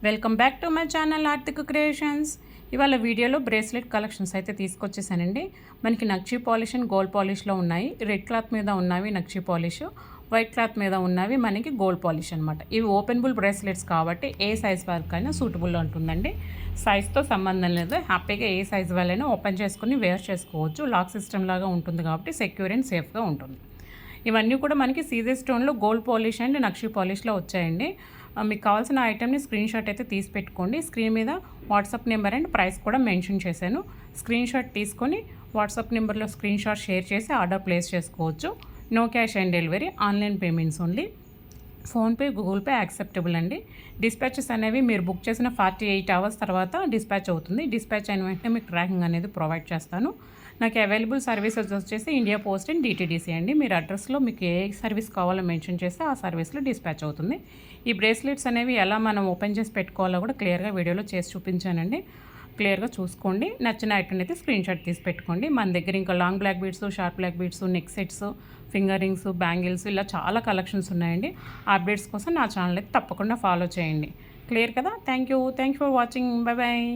Welcome back to my channel Aarthik creations. ఇవాళ వీడియోలో bracelet collections అయితే తీసుకొచ్చేసానండి. మనకి నక్షి పాలిష్ అండ్ గోల్డ్ పాలిష్లో ఉన్నాయి. రెడ్ క్లాత్ మీద ఉన్నవి నక్షి పాలిష్, వైట్ క్లాత్ మీద ఉన్నవి మనకి గోల్డ్ పాలిష్ అనమాట. ఇవి ఓపెనబుల్ బ్రేస్లెట్స్ కాబట్టి ఏ సైజ్ వరకైనా సూటబుల్ ఉంటుందండి. సైజ్తో సంబంధం లేదు, హ్యాపీగా ఏ సైజ్ వాళ్ళైనా ఓపెన్ చేసుకుని వేర్ చేసుకోవచ్చు. లాక్ సిస్టమ్ లాగా ఉంటుంది కాబట్టి సెక్యూర్ అండ్ సేఫ్గా ఉంటుంది. ఇవన్నీ కూడా మనకి సీజర్ స్టోన్లో గోల్డ్ పాలిష్ అండ్ నక్షి పాలిష్లో వచ్చాయండి. మీకు కావాల్సిన ఐటెంని స్క్రీన్ షాట్ అయితే తీసి పెట్టుకోండి. స్క్రీన్ మీద వాట్సాప్ నెంబర్ అండ్ ప్రైస్ కూడా మెన్షన్ చేశాను. స్క్రీన్ షాట్ తీసుకొని వాట్సాప్ నెంబర్లో స్క్రీన్ షాట్ షేర్ చేసి ఆర్డర్ ప్లేస్ చేసుకోవచ్చు. No cash on delivery, online payments only. PhonePe, Google Pay acceptable అండి. డిస్పాచెస్ అనేవి మీరు బుక్ చేసిన 48 అవర్స్ తర్వాత డిస్పాచ్ అవుతుంది. డిస్పాచ్ అయిన వెంటనే మీకు ట్రాకింగ్ అనేది ప్రొవైడ్ చేస్తాను. నాకు అవైలబుల్ సర్వీసెస్ వచ్చేసి ఇండియా పోస్ట్ అండ్ డిటీడీసీ అండి. మీరు అడ్రస్లో మీకు ఏ సర్వీస్ కావాలో మెన్షన్ చేస్తే ఆ సర్వీస్లో డిస్పాచ్ అవుతుంది. ఈ బ్రేస్లెట్స్ అనేవి ఎలా మనం ఓపెన్ చేసి పెట్టుకోవాలో కూడా క్లియర్గా వీడియోలో చేసి చూపించానండి. క్లియర్గా చూసుకోండి. నచ్చిన ఐటమ్ అయితే స్క్రీన్ షాట్ తీసి పెట్టుకోండి. మన దగ్గర ఇంకా long black beads, short black beads, neck sets, finger rings, bangles ఇలా చాలా కలెక్షన్స్ ఉన్నాయండి. ఆ అప్డేట్స్ కోసం నా ఛానల్ అయితే తప్పకుండా ఫాలో చేయండి. క్లియర్ కదా? Thank you for watching. Bye bye.